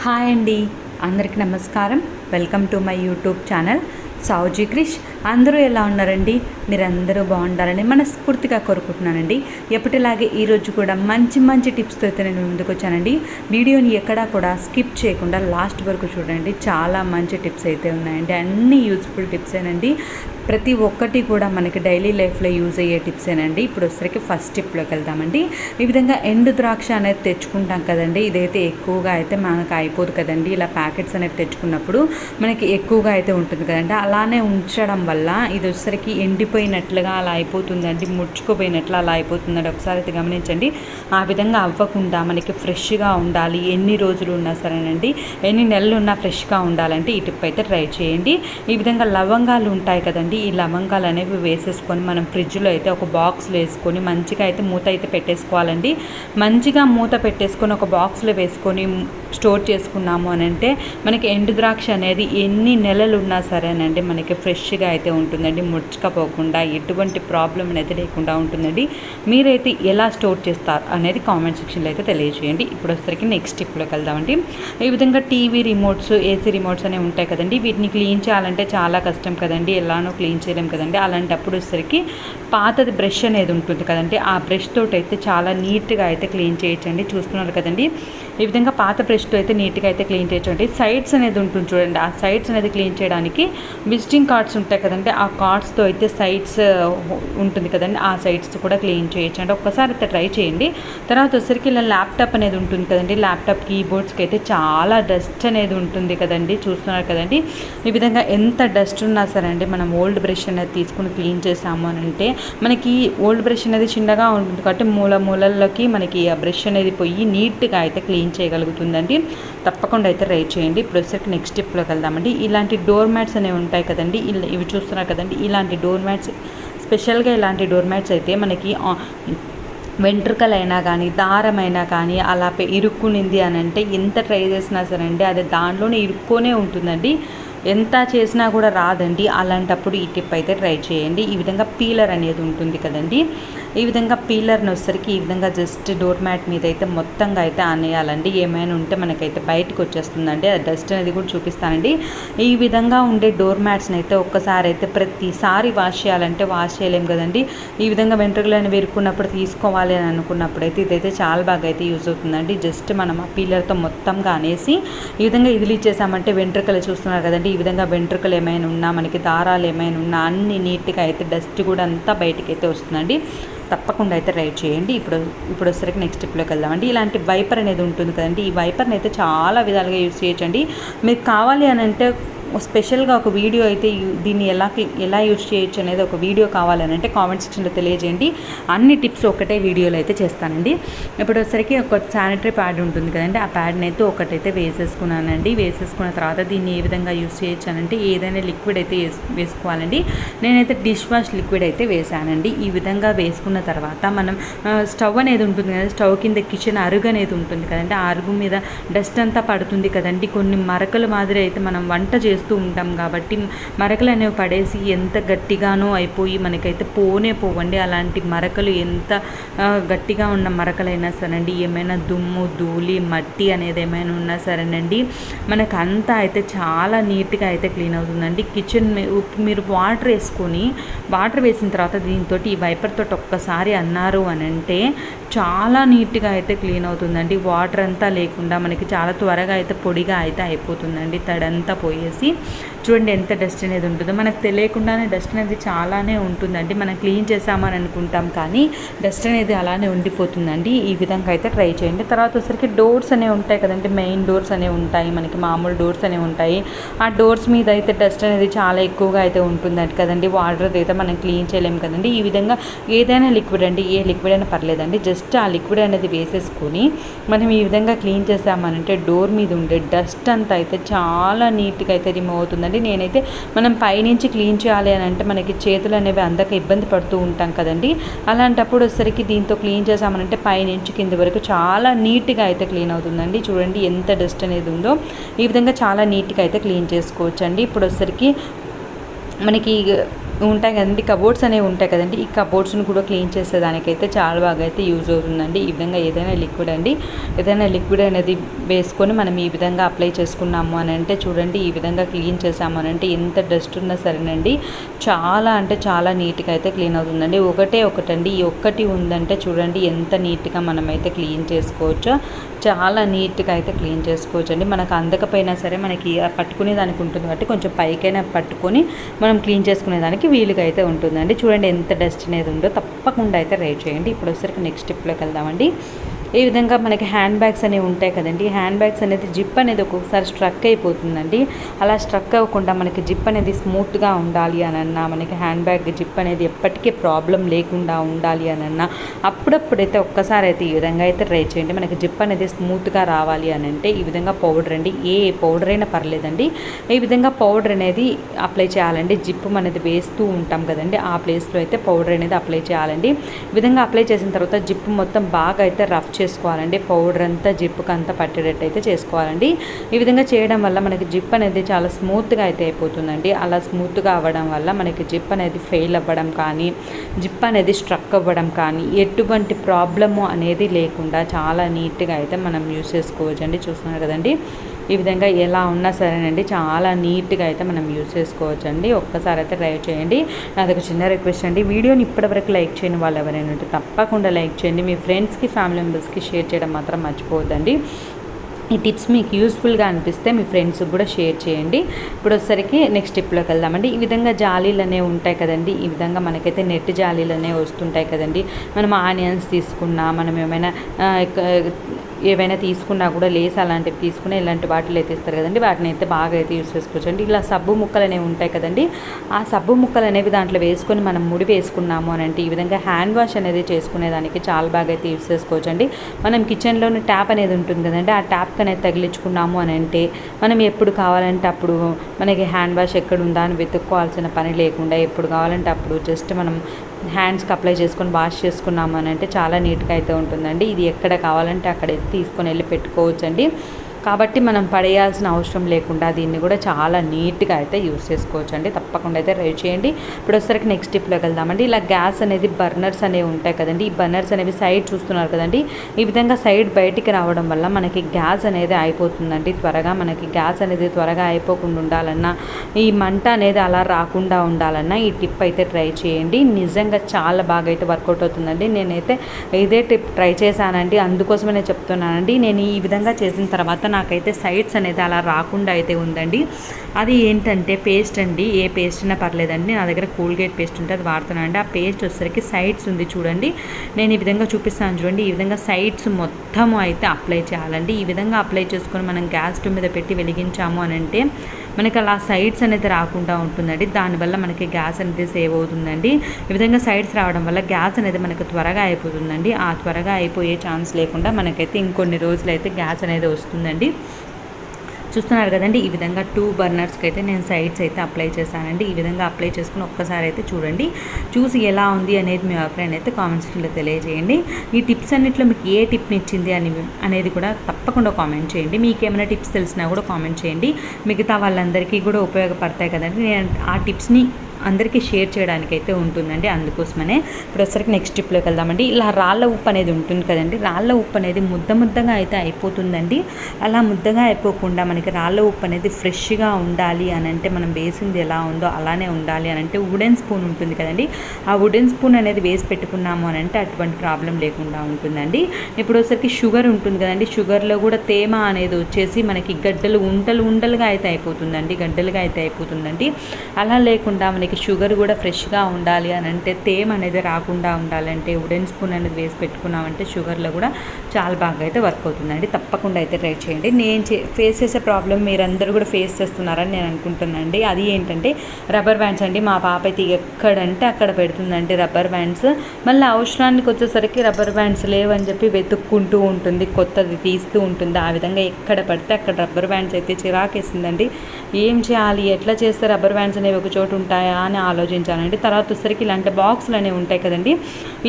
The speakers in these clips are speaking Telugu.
హాయ్ అండి, అందరికీ నమస్కారం. Welcome to my YouTube channel Saoji Krish. అందరూ ఎలా ఉన్నారండి? మీరందరూ బాగుండాలని మనస్ఫూర్తిగా కోరుకుంటున్నానండి. ఎప్పటిలాగే ఈరోజు కూడా మంచి టిప్స్తో అయితే నేను ముందుకు వచ్చానండి. వీడియోని ఎక్కడా కూడా స్కిప్ చేయకుండా లాస్ట్ వరకు చూడండి. చాలా మంచి టిప్స్ అయితే ఉన్నాయండి. అన్నీ యూజ్ఫుల్ టిప్సేనండి. ప్రతి ఒక్కటి కూడా మనకి డైలీ లైఫ్లో యూజ్ అయ్యే టిప్సేనండి. ఇప్పుడు వచ్చరికి ఫస్ట్ టిప్లోకి వెళ్దామండి. ఈ విధంగా ఎండు ద్రాక్ష అనేది తెచ్చుకుంటాం కదండి. ఇదైతే ఎక్కువగా అయితే మనకు అయిపోదు కదండి. ఇలా ప్యాకెట్స్ అనేవి తెచ్చుకున్నప్పుడు మనకి ఎక్కువగా అయితే ఉంటుంది కదండి. అలానే ఉంచడం వల్ల ఇది వచ్చరికి ఎండిపోయినట్లుగా అలా అయిపోతుందండి, ముడుచుకుపోయినట్లు అలా అయిపోతుందండి. ఒకసారి అయితే గమనించండి. ఆ విధంగా అవ్వకుండా మనకి ఫ్రెష్గా ఉండాలి. ఎన్ని రోజులు ఉన్నా సరేనండి, ఎన్ని నెలలు ఉన్నా ఫ్రెష్గా ఉండాలంటే ఈ టిప్ అయితే ట్రై చేయండి. ఈ విధంగా లవంగాలు ఉంటాయి కదండి, ఈ లవంగాలు అనేవి వేసేసుకొని మనం ఫ్రిడ్జ్లో అయితే ఒక బాక్స్లో వేసుకొని మంచిగా అయితే మూత అయితే పెట్టేసుకోవాలండి. మంచిగా మూత పెట్టేసుకొని ఒక బాక్స్లో వేసుకొని స్టోర్ చేసుకున్నాము అని అంటే మనకి ఎండు ద్రాక్ష అనేది ఎన్ని నెలలు ఉన్నా సరేనండి మనకి ఫ్రెష్గా అయితే ఉంటుందండి. ముడుచుకపోకుండా ఎటువంటి ప్రాబ్లం అనేది లేకుండా ఉంటుందండి. మీరైతే ఎలా స్టోర్ చేస్తారు అనేది కామెంట్ సెక్షన్లో అయితే తెలియజేయండి. ఇప్పుడు వచ్చరికి నెక్స్ట్ టిప్లోకి వెళ్దామండి. ఈ విధంగా టీవీ రిమోట్స్, ఏసీ రిమోట్స్ అనేవి ఉంటాయి కదండి. వీటిని క్లీన్ చేయాలంటే చాలా కష్టం కదండి, ఎలానో క్లీన్ చేయలేం కదండి. అలాంటప్పుడు వచ్చరికి పాతది బ్రష్ అనేది ఉంటుంది కదండి, ఆ బ్రష్ తోటి అయితే చాలా నీట్గా అయితే క్లీన్ చేయొచ్చండి. చూస్తున్నారు కదండి, ఈ విధంగా పాత బ్రష్తో అయితే నీట్గా అయితే క్లీన్ చేయొచ్చండి. సైడ్స్ అనేది ఉంటుంది చూడండి, ఆ సైడ్స్ అనేది క్లీన్ చేయడానికి విజిటింగ్ కార్డ్స్ ఉంటాయి కదండి, ఆ కార్డ్స్తో అయితే సైడ్స్ ఉంటుంది కదండి, ఆ సైడ్స్ కూడా క్లీన్ చేయొచ్చు అండి. ఒక్కసారి అయితే ట్రై చేయండి. తర్వాత వచ్చరికి ఇలా ల్యాప్టాప్ అనేది ఉంటుంది కదండి, ల్యాప్టాప్ కీబోర్డ్స్కి అయితే చాలా డస్ట్ అనేది ఉంటుంది కదండి. చూస్తున్నారు కదండి, ఈ విధంగా ఎంత డస్ట్ ఉన్నా సరే అండి మనం ఓల్డ్ బ్రష్ అనేది తీసుకుని క్లీన్ చేసాము అని అంటే మనకి ఓల్డ్ బ్రష్ అనేది చిన్నగా ఉంటుంది కాబట్టి మూలల్లోకి మనకి ఆ బ్రష్ అనేది పోయి నీట్గా అయితే క్లీన్ చేయగలుగుతుందండి. తప్పకుండా అయితే ట్రై చేయండి. ఇప్పుడు వచ్చేసరికి నెక్స్ట్ టిప్లోకి వెళ్దామండి. ఇలాంటి డోర్ మ్యాట్స్ అనేవి ఉంటాయి కదండి, ఇవి చూస్తున్నారు కదండి, ఇలాంటి డోర్ మ్యాట్స్, స్పెషల్గా ఇలాంటి డోర్ మ్యాట్స్ అయితే మనకి వెంట్రుకలైనా కానీ దారమైనా కానీ అలా ఇరుక్కునింది అని అంటే ఎంత ట్రై చేసినా సరే అండి అది దానిలోనే ఇరుక్కొనే ఉంటుందండి. ఎంత చేసినా కూడా రాదండి. అలాంటప్పుడు ఈ టిప్ అయితే ట్రై చేయండి. ఈ విధంగా పీలర్ అనేది ఉంటుంది కదండి, ఈ విధంగా పీలర్ని వచ్చేసరికి ఈ విధంగా జస్ట్ డోర్ మ్యాట్ మీద అయితే మొత్తంగా అయితే ఆనేయాలండి. ఏమైనా ఉంటే మనకైతే బయటకు వచ్చేస్తుందండి, ఆ డస్ట్ అనేది కూడా చూపిస్తానండి. ఈ విధంగా ఉండే డోర్ మ్యాట్స్ని అయితే ఒక్కసారి అయితే ప్రతిసారి వాష్ చేయాలంటే వాష్ చేయలేం కదండి. ఈ విధంగా వెంట్రుకలను విరుక్కున్నప్పుడు తీసుకోవాలి అని అనుకున్నప్పుడు అయితే ఇదైతే చాలా బాగా అయితే యూజ్ అవుతుందండి. జస్ట్ మనం ఆ పీలర్తో మొత్తంగా అనేసి ఈ విధంగా ఇదిలిచ్చేసామంటే వెంట్రుకలు చూస్తున్నారు కదండి, ఈ విధంగా వెంట్రుకలు ఏమైనా ఉన్నా మనకి దారాలు ఏమైనా ఉన్నా అన్ని నీట్గా అయితే డస్ట్ కూడా అంతా బయటికి అయితే వస్తుందండి. తప్పకుండా అయితే ట్రై చేయండి. ఇప్పుడు వచ్చరికి నెక్స్ట్ టిప్లోకి వెళ్దామండి. ఇలాంటి వైపర్ అనేది ఉంటుంది కదండి, ఈ వైపర్ని అయితే చాలా విధాలుగా యూజ్ చేయొచ్చండి. మీకు కావాలి అని అంటే స్పెషల్గా ఒక వీడియో అయితే దీన్ని ఎలా యూజ్ చేయొచ్చు అనేది ఒక వీడియో కావాలని అంటే కామెంట్ సెక్షన్లో తెలియజేయండి. అన్ని టిప్స్ ఒకటే వీడియోలో అయితే చేస్తానండి. ఇప్పుడు వచ్చరికి ఒక శానిటరీ ప్యాడ్ ఉంటుంది కదండి, ఆ ప్యాడ్ని అయితే ఒకటైతే వేసేసుకున్నానండి. వేసేసుకున్న తర్వాత దీన్ని ఏ విధంగా యూజ్ చేయొచ్చు అని అంటే ఏదైనా లిక్విడ్ అయితే వేసుకోవాలండి. నేనైతే డిష్ వాష్ లిక్విడ్ అయితే వేసానండి. ఈ విధంగా వేసుకున్న తర్వాత మనం స్టవ్ అనేది ఉంటుంది కదా, స్టవ్ కింద కిచెన్ అరుగు అనేది ఉంటుంది కదండి, ఆ అరుగు మీద డస్ట్ అంతా పడుతుంది కదండి. కొన్ని మరకల మాదిరి అయితే మనం వంట చేస్తూ ఉంటాం కాబట్టి మరకలు అనేవి పడేసి ఎంత గట్టిగానో అయిపోయి మనకైతే పోవండి. అలాంటి మరకలు ఎంత గట్టిగా ఉన్న మరకలైనా సరేనండి, ఏమైనా దుమ్ము ధూళి మట్టి అనేది ఏమైనా ఉన్నా సరేనండి మనకు అంతా అయితే చాలా నీట్గా అయితే క్లీన్ అవుతుందండి. కిచెన్ మీరు వాటర్ వేసిన తర్వాత దీంతో ఈ వైపర్ తోటి ఒక్కసారి అన్నారు అని అంటే చాలా నీట్గా అయితే క్లీన్ అవుతుందండి. వాటర్ అంతా లేకుండా మనకి చాలా త్వరగా అయితే పొడిగా అయితే అయిపోతుందండి. తడంతా పోయేసి చూడండి ఎంత డస్ట్ అనేది ఉంటుందో. మనకు తెలియకుండానే డస్ట్ అనేది చాలానే ఉంటుందండి. మనం క్లీన్ చేసామని అనుకుంటాం కానీ డస్ట్ అనేది అలానే ఉండిపోతుందండి. ఈ విధంగా అయితే ట్రై చేయండి. తర్వాత వచ్చరికి డోర్స్ అనేవి ఉంటాయి కదండి, మెయిన్ డోర్స్ అనేవి ఉంటాయి, మనకి మామూలు డోర్స్ అనేవి ఉంటాయి. ఆ డోర్స్ మీద అయితే డస్ట్ అనేది చాలా ఎక్కువగా అయితే ఉంటుందండి కదండి. వాటర్ అయితే మనం క్లీన్ చేయలేము కదండి. ఈ విధంగా ఏదైనా లిక్విడ్ అండి, ఏ లిక్విడ్ అయినా పర్లేదండి, జస్ట్ ఆ లిక్విడ్ అనేది వేసేసుకొని మనం ఈ విధంగా క్లీన్ చేసామనంటే డోర్ మీద ఉండే డస్ట్ అంతా అయితే చాలా నీట్గా అయితే రిమూవ్ అవుతుందండి. నేనైతే మనం పైనుంచి క్లీన్ చేయాలి అని అంటే మనకి చేతులు అనేవి అందక ఇబ్బంది పడుతూ ఉంటాం కదండి. అలాంటప్పుడు వచ్చరికి దీంతో క్లీన్ చేసామనంటే పైనుంచి కింద వరకు చాలా నీట్గా అయితే క్లీన్ అవుతుందండి. చూడండి ఎంత డస్ట్ అనేది ఉందో. ఈ విధంగా చాలా నీట్గా అయితే క్లీన్ చేసుకోవచ్చు అండి. ఇప్పుడు వచ్చరికి మనకి ఉంటాయి కదండి, కబోర్డ్స్ అనేవి ఉంటాయి కదండి, ఈ కబోర్డ్స్ని కూడా క్లీన్ చేసేదానికైతే చాలా బాగా అయితే యూజ్ అవుతుందండి. ఈ విధంగా ఏదైనా లిక్విడ్ అనేది వేసుకొని మనం ఈ విధంగా అప్లై చేసుకున్నాము అని అంటే చూడండి, ఈ విధంగా క్లీన్ చేసాము అని అంటే ఎంత డస్ట్ ఉన్నా సరేనండి చాలా అంటే చాలా నీట్గా అయితే క్లీన్ అవుతుందండి. ఒకటండి, ఈ ఒక్కటి ఉందంటే చూడండి ఎంత నీట్గా మనమైతే క్లీన్ చేసుకోవచ్చో, చాలా నీట్గా అయితే క్లీన్ చేసుకోవచ్చు అండి. మనకు అందకపోయినా సరే మనకి పట్టుకునే దానికి ఉంటుంది కాబట్టి కొంచెం పైకైనా పట్టుకొని మనం క్లీన్ చేసుకునేదానికి వీలుగా అయితే ఉంటుందండి. చూడండి ఎంత డస్ట్ అనేది ఉందో, తప్పకుండా అయితే ట్రై చేయండి. ఇప్పుడు వచ్చేసరికి నెక్స్ట్ స్టెప్లోకి వెళ్దామండి. ఈ విధంగా మనకి హ్యాండ్ బ్యాగ్స్ అనేవి ఉంటాయి కదండి, హ్యాండ్ బ్యాగ్స్ అనేది జిప్ అనేది ఒక్కొక్కసారి స్ట్రక్ అయిపోతుందండి. అలా స్ట్రక్ అవ్వకుండా మనకి జిప్ అనేది స్మూత్గా ఉండాలి అని అన్నా, మనకి హ్యాండ్ బ్యాగ్ జిప్ అనేది ఎప్పటికీ ప్రాబ్లం లేకుండా ఉండాలి అని అన్నా అప్పుడప్పుడైతే ఒక్కసారి అయితే ఈ విధంగా అయితే ట్రై చేయండి. మనకి జిప్ అనేది స్మూత్గా రావాలి అని అంటే ఈ విధంగా పౌడర్ అండి, ఏ పౌడర్ అయినా పర్లేదండి, ఈ విధంగా పౌడర్ అనేది అప్లై చేయాలండి. జిప్ అనేది వేస్తూ ఉంటాం కదండి, ఆ ప్లేస్లో అయితే పౌడర్ అనేది అప్లై చేయాలండి. ఈ విధంగా అప్లై చేసిన తర్వాత జిప్ మొత్తం బాగా అయితే రఫ్ చేసుకోవాలండి. పౌడర్ అంతా జిప్పుకి అంతా పట్టేటట్టు అయితే చేసుకోవాలండి. ఈ విధంగా చేయడం వల్ల మనకి జిప్ అనేది చాలా స్మూత్గా అయితే అయిపోతుందండి. అలా స్మూత్గా అవ్వడం వల్ల మనకి జిప్ అనేది ఫెయిల్ అవ్వడం కానీ, జిప్ అనేది స్ట్రక్ అవ్వడం కానీ ఎటువంటి ప్రాబ్లము అనేది లేకుండా చాలా నీట్గా అయితే మనం యూస్ చేసుకోవచ్చు అండి. చూస్తున్నారు కదండి, ఈ విధంగా ఎలా ఉన్నా సరేనండి చాలా నీట్గా అయితే మనం యూజ్ చేసుకోవచ్చు అండి. ఒక్కసారి అయితే ట్రై చేయండి. నాదొక చిన్న రిక్వెస్ట్ అండి, వీడియోని ఇప్పటివరకు లైక్ చేయని వాళ్ళు ఎవరైనా ఉంటే తప్పకుండా లైక్ చేయండి. మీ ఫ్రెండ్స్కి, ఫ్యామిలీ మెంబర్స్కి షేర్ చేయడం మాత్రం మర్చిపోవద్దండి. ఈ టిప్స్ మీకు యూస్ఫుల్గా అనిపిస్తే మీ ఫ్రెండ్స్కి కూడా షేర్ చేయండి. ఇప్పుడు వచ్చేసరికి నెక్స్ట్ టిప్లోకి వెళ్దామండి. ఈ విధంగా జాలీలు అనేవి ఉంటాయి కదండి, ఈ విధంగా మనకైతే నెట్ జాలీలు అనేవి వస్తుంటాయి కదండి. మనం ఆనియన్స్ తీసుకున్నా, మనం ఏవైనా తీసుకున్నా కూడా లేస్ అలాంటివి తీసుకుని ఇలాంటి వాటిలో అయితే ఇస్తారు కదండి, వాటిని అయితే బాగా అయితే యూస్ చేసుకోవచ్చు అండి. ఇలా సబ్బు ముక్కలు అనేవి ఉంటాయి కదండి, ఆ సబ్బు ముక్కలు అనేవి దాంట్లో వేసుకొని మనం ముడి వేసుకున్నాము అని అంటే ఈ విధంగా హ్యాండ్ వాష్ అనేది చేసుకునేదానికి చాలా బాగా అయితే యూస్ చేసుకోవచ్చు అండి. మనం కిచెన్లోని ట్యాప్ అనేది ఉంటుంది కదండి, ఆ ట్యాప్ అనేది తగిలించుకున్నాము అని అంటే మనం ఎప్పుడు కావాలంటే అప్పుడు మనకి హ్యాండ్ వాష్ ఎక్కడ ఉందా అని వెతుక్కోవాల్సిన పని లేకుండా ఎప్పుడు కావాలంటే అప్పుడు జస్ట్ మనం హ్యాండ్స్కి అప్లై చేసుకొని వాష్ చేసుకున్నాము అని అంటే చాలా నీట్గా అయితే ఉంటుందండి. ఇది ఎక్కడ కావాలంటే అక్కడ తీసుకొని వెళ్ళి పెట్టుకోవచ్చు అండి. కాబట్టి మనం పడేయాల్సిన అవసరం లేకుండా దీన్ని కూడా చాలా నీట్గా అయితే యూస్ చేసుకోవచ్చు అండి. తప్పకుండా అయితే ట్రై చేయండి. ఇప్పుడు వచ్చేసరికి నెక్స్ట్ టిప్లోకి వెళ్దామండి. ఇలా గ్యాస్ అనేది బర్నర్స్ అనేవి ఉంటాయి కదండి, ఈ బర్నర్స్ అనేవి సైడ్ చూస్తున్నారు కదండి, ఈ విధంగా సైడ్ బయటికి రావడం వల్ల మనకి గ్యాస్ అనేది అయిపోతుందండి త్వరగా. మనకి గ్యాస్ అనేది త్వరగా అయిపోకుండా ఉండాలన్నా, ఈ మంట అనేది అలా రాకుండా ఉండాలన్నా ఈ టిప్ అయితే ట్రై చేయండి. నిజంగా చాలా బాగా అయితే వర్కౌట్ అవుతుందండి. నేనైతే ఇదే టిప్ ట్రై చేశానండి, అందుకోసమే నేను చెప్తున్నానండి. నేను ఈ విధంగా చేసిన తర్వాత నాకైతే సైడ్స్ అనేది అలా రాకుండా అయితే ఉందండి. అది ఏంటంటే పేస్ట్ అండి, ఏ పేస్ట్ అయినా పర్లేదండి, నా దగ్గర కోల్గేట్ పేస్ట్ ఉంటే అది వాడుతున్నాను అండి. ఆ పేస్ట్ వచ్చేసరికి సైడ్స్ ఉంది చూడండి, నేను ఈ విధంగా చూపిస్తాను చూడండి. ఈ విధంగా సైడ్స్ మొత్తం అయితే అప్లై చేయాలండి. ఈ విధంగా అప్లై చేసుకొని మనం గ్యాస్ స్టవ్ మీద పెట్టి వెలిగించాము అని అంటే మనకి అలా సైడ్స్ అనేది రాకుండా ఉంటుందండి. దానివల్ల మనకి గ్యాస్ అనేది సేవ్ అవుతుందండి. ఈ విధంగా సైడ్స్ రావడం వల్ల గ్యాస్ అనేది మనకు త్వరగా అయిపోతుందండి. ఆ త్వరగా అయిపోయే ఛాన్స్ లేకుండా మనకైతే ఇంకొన్ని రోజులు అయితే గ్యాస్ అనేది వస్తుందండి. చూస్తున్నారు కదండి, ఈ విధంగా 2 బర్నర్స్కి అయితే నేను సైడ్స్ అయితే అప్లై చేశానండి. ఈ విధంగా అప్లై చేసుకుని ఒక్కసారి అయితే చూడండి, చూసి ఎలా ఉంది అనేది మీ అభిప్రాయం అయితే కామెంట్ సెక్షన్లో తెలియజేయండి. ఈ టిప్స్ అన్నింటిలో మీకు ఏ టిప్ నచ్చింది అనేది కూడా తప్పకుండా కామెంట్ చేయండి. మీకు ఏమైనా టిప్స్ తెలిసినా కూడా కామెంట్ చేయండి. మిగతా వాళ్ళందరికీ కూడా ఉపయోగపడతాయి కదండి, నేను ఆ టిప్స్ని అందరికీ షేర్ చేయడానికి అయితే ఉంటుందండి. అందుకోసమనే ఇప్పుడు వచ్చరికి నెక్స్ట్ టిప్లోకి వెళ్దామండి. ఇలా రాళ్ళ ఉప్పు అనేది ఉంటుంది కదండి, రాళ్ళ ఉప్పు అనేది ముద్దగా అయితే అయిపోతుందండి. అలా ముద్దగా అయిపోకుండా మనకి రాళ్ళ ఉప్పు అనేది ఫ్రెష్గా ఉండాలి అని అంటే మనం వేసింది ఎలా ఉందో అలానే ఉండాలి అని అంటే వుడెన్ స్పూన్ ఉంటుంది కదండి, ఆ వుడెన్ స్పూన్ అనేది వేసి పెట్టుకున్నాము అని అంటే అటువంటి ప్రాబ్లం లేకుండా ఉంటుందండి. ఇప్పుడు వచ్చరికి షుగర్ ఉంటుంది కదండి, షుగర్లో కూడా తేమ అనేది వచ్చేసి మనకి ఉండలుగా అయితే అయిపోతుందండి. అలా లేకుండా మనకి షుగర్ కూడా ఫ్రెష్గా ఉండాలి అని అంటే, తేమ అనేది రాకుండా ఉండాలంటే వుడెన్ స్పూన్ అనేది వేసి పెట్టుకున్నామంటే షుగర్లో కూడా చాలా బాగా అయితే వర్క్ అవుతుందండి. తప్పకుండా అయితే ట్రై చేయండి. నేను ఫేస్ చేసే ప్రాబ్లం మీరందరూ కూడా ఫేస్ చేస్తున్నారని నేను అనుకుంటున్నానండి. అది ఏంటంటే రబ్బర్ బ్యాండ్స్ అండి. మా పాప అయితే ఎక్కడంటే అక్కడ పెడుతుందండి రబ్బర్ బ్యాండ్స్. మళ్ళీ అవసరానికి వచ్చేసరికి రబ్బర్ బ్యాండ్స్ లేవని చెప్పి వెతుక్కుంటూ ఉంటుంది, కొత్తది తీస్తూ ఉంటుంది. ఆ విధంగా ఎక్కడ పడితే అక్కడ రబ్బర్ బ్యాండ్స్ అయితే చిరాకేసిందండి. ఏం చేయాలి, ఎట్లా చేస్తే రబ్బర్ బ్యాండ్స్ అనేవి ఒక చోటు ఉంటాయా అలానే ఆలోచించానండి. తర్వాత వచ్చేసరికి ఇలాంటి బాక్సులు అనేవి ఉంటాయి కదండి,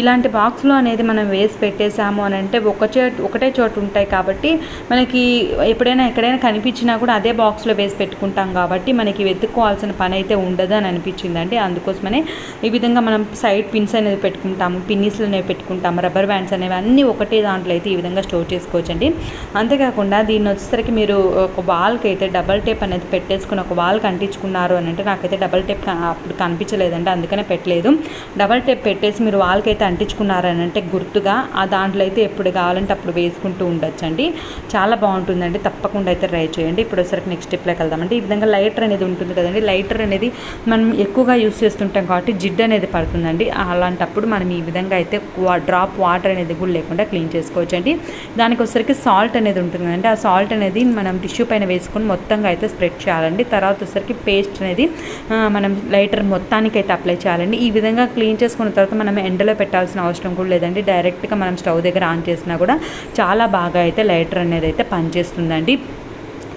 ఇలాంటి బాక్స్లో అనేది మనం వేసి పెట్టేసాము అని అంటే ఒకటే చోటు ఉంటాయి కాబట్టి మనకి ఎప్పుడైనా ఎక్కడైనా కనిపించినా కూడా అదే బాక్స్లో వేసి పెట్టుకుంటాం కాబట్టి మనకి వెతుక్కోవాల్సిన పని అయితే ఉండదు అని అనిపించిందండి. అందుకోసమనే ఈ విధంగా మనం సైడ్ పిన్స్ అనేది పెట్టుకుంటాము, పిన్నీస్లు అనేవి పెట్టుకుంటాము, రబ్బర్ బ్యాండ్స్ అనేవి అన్నీ ఒకటే దాంట్లో అయితే ఈ విధంగా స్టోర్ చేసుకోవచ్చండి. అంతేకాకుండా దీన్ని వచ్చేసరికి మీరు ఒక వాల్కి అయితే డబల్ టేప్ అనేది పెట్టేసుకుని ఒక వాల్కి అంటించుకున్నారు అని అంటే, నాకైతే డబల్ టేప్ అప్పుడు కనిపించలేదండి, అందుకనే పెట్టలేదు. డబల్ టేప్ పెట్టేసి మీరు వాల్కి అయితే అంటించుకున్నారని అంటే గుర్తుగా ఆ దాంట్లో అయితే ఎప్పుడు కావాలంటే అప్పుడు వేసుకుంటూ ఉండొచ్చండి. చాలా బాగుంటుందండి, తప్పకుండా అయితే ట్రై చేయండి. ఇప్పుడు ఒకసారి నెక్స్ట్ స్టెప్లోకి వెళ్దామండి. ఈ విధంగా లైటర్ అనేది ఉంటుంది కదండి, లైటర్ అనేది మనం ఎక్కువగా యూస్ చేస్తుంటాం కాబట్టి జిడ్డు అనేది పడుతుందండి. అలాంటప్పుడు మనం ఈ విధంగా అయితే డ్రాప్ వాటర్ అనేది కూడా లేకుండా క్లీన్ చేసుకోవచ్చండి. దానికి వచ్చేసరికి సాల్ట్ అనేది ఉంటుంది కదండి, ఆ సాల్ట్ అనేది మనం టిష్యూ పైన వేసుకొని మొత్తంగా అయితే స్ప్రెడ్ చేయాలండి. తర్వాత వచ్చేసరికి పేస్ట్ అనేది మనం లైటర్ మొత్తానికి అయితే అప్లై చేయాలండి. ఈ విధంగా క్లీన్ చేసుకున్న తర్వాత మనం ఎండలో పెట్టాల్సిన అవసరం కూడా లేదండి, డైరెక్ట్గా మనం స్టవ్ దగ్గర ఆన్ చేసినా కూడా చాలా బాగా అయితే లైటర్ అనేది అయితే పనిచేస్తుందండి.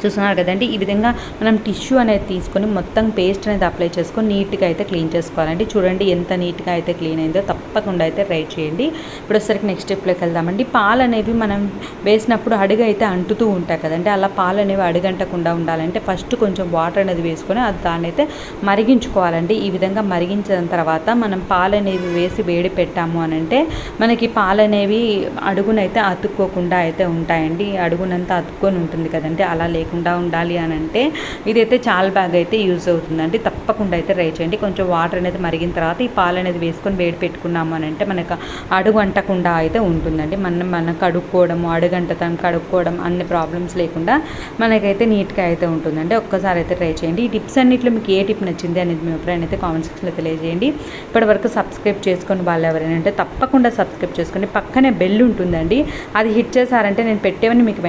చూస్తున్నారు కదండి, ఈ విధంగా మనం టిష్యూ అనేది తీసుకొని మొత్తం పేస్ట్ అనేది అప్లై చేసుకొని నీట్గా అయితే క్లీన్ చేసుకోవాలండి. చూడండి ఎంత నీట్గా అయితే క్లీన్ అయిందో, తప్పకుండా అయితే ట్రై చేయండి. ఇప్పుడు వచ్చేసరికి నెక్స్ట్ స్టెప్లోకి వెళ్దామండి. పాలు అనేవి మనం వేసినప్పుడు అడుగు అయితే అంటుతూ ఉంటాయి కదండి, అలా పాలు అనేవి అడుగంటకుండా ఉండాలంటే ఫస్ట్ కొంచెం వాటర్ అనేది వేసుకొని దాన్ని అయితే మరిగించుకోవాలండి. ఈ విధంగా మరిగించిన తర్వాత మనం పాలు అనేవి వేసి వేడి పెట్టాము అని అంటే మనకి పాలు అనేవి అడుగునైతే అతుక్కోకుండా అయితే ఉంటాయండి. అడుగునంతా అతుక్కొని ఉంటుంది కదండి, అలా లేకుండా ఉండాలి అని అంటే ఇదైతే చాలా బాగా అయితే యూజ్ అవుతుందండి. తప్పకుండా అయితే ట్రై చేయండి. కొంచెం వాటర్ అనేది మరిగిన తర్వాత ఈ పాలు అనేది వేసుకొని వేడి పెట్టుకున్నాము అని అంటే మనకు అడుగు అంటకుండా అయితే ఉంటుందండి. మనం కడుక్కోవడము, అడుగంటతనం కడుక్కోవడం అన్ని ప్రాబ్లమ్స్ లేకుండా మనకైతే నీట్గా అయితే ఉంటుందండి. ఒక్కసారి అయితే ట్రై చేయండి. ఈ టిప్స్ అన్నింటిలో మీకు ఏ టిప్ నచ్చింది అనేది మీ అభిప్రాయం అయితే కామెంట్ సెక్షన్లో తెలియజేయండి. ఇప్పటివరకు సబ్స్క్రైబ్ చేసుకొని వాళ్ళు ఎవరైనా అంటే తప్పకుండా సబ్స్క్రైబ్ చేసుకొని పక్కనే బెల్ ఉంటుందండి, అది హిట్ చేశారంటే నేను పెట్టేవని మీకు